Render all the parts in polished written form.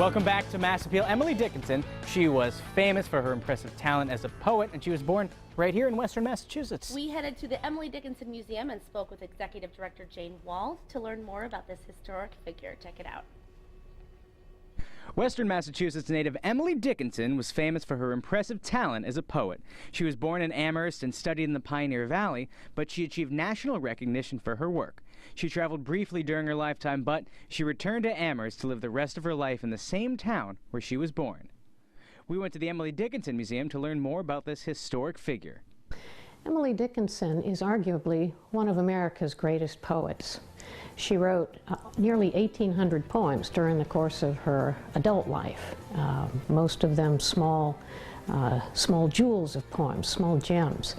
Welcome back to Mass Appeal. Emily Dickinson, she was famous for her impressive talent as a poet, and she was born right here in Western Massachusetts. We headed to the Emily Dickinson Museum and spoke with Executive Director Jane Wald to learn more about this historic figure. Check it out. Western Massachusetts native Emily Dickinson was famous for her impressive talent as a poet. She was born in Amherst and studied in the Pioneer Valley, but she achieved national recognition for her work. She traveled briefly during her lifetime, but she returned to Amherst to live the rest of her life in the same town where she was born. We went to the Emily Dickinson Museum to learn more about this historic figure. Emily Dickinson is arguably one of America's greatest poets. She wrote nearly 1,800 poems during the course of her adult life, most of them small jewels of poems, small gems.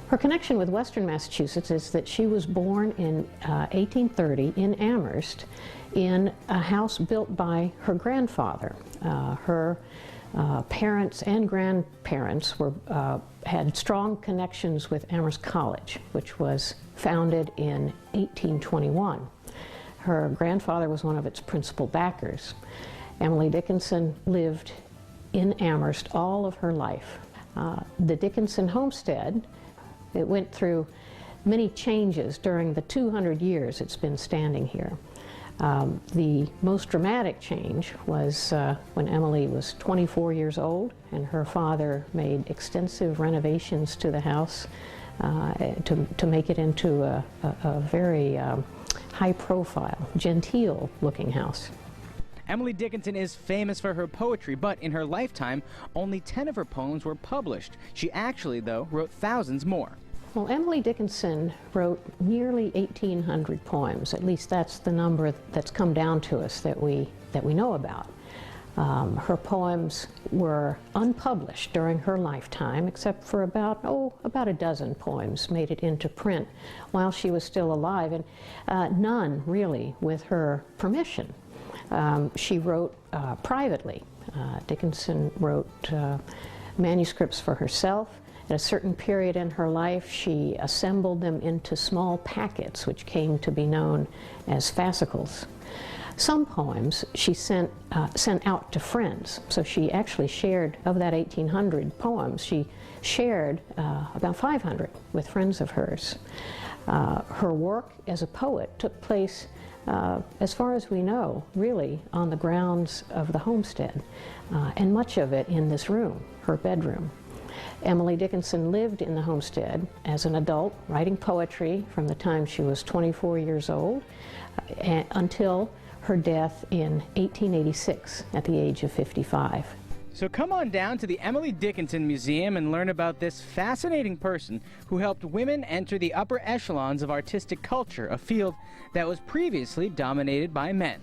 Her connection with Western Massachusetts is that she was born in 1830 in Amherst in a house built by her grandfather. Her parents and grandparents had strong connections with Amherst College, which was founded in 1821. Her grandfather was one of its principal backers. Emily Dickinson lived in Amherst all of her life. The Dickinson Homestead, it went through many changes during the 200 years it's been standing here. The most dramatic change was when Emily was 24 years old and her father made extensive renovations to the house to make it into a very high-profile, genteel-looking house. Emily Dickinson is famous for her poetry, but in her lifetime, only 10 of her poems were published. She actually, though, wrote thousands more. Well, Emily Dickinson wrote nearly 1,800 poems. At least that's the number that's come down to us that we know about. Her poems were unpublished during her lifetime, except for about a dozen poems made it into print while she was still alive, and none really with her permission. She wrote privately. Dickinson wrote manuscripts for herself. At a certain period in her life, she assembled them into small packets, which came to be known as fascicles. Some poems she sent out to friends, so she actually shared, of that 1,800 poems, she shared about 500 with friends of hers. Her work as a poet took place, as far as we know, really on the grounds of the homestead, and much of it in this room, her bedroom. Emily Dickinson lived in the homestead as an adult, writing poetry from the time she was 24 years old until her death in 1886 at the age of 55. So come on down to the Emily Dickinson Museum and learn about this fascinating person who helped women enter the upper echelons of artistic culture, a field that was previously dominated by men.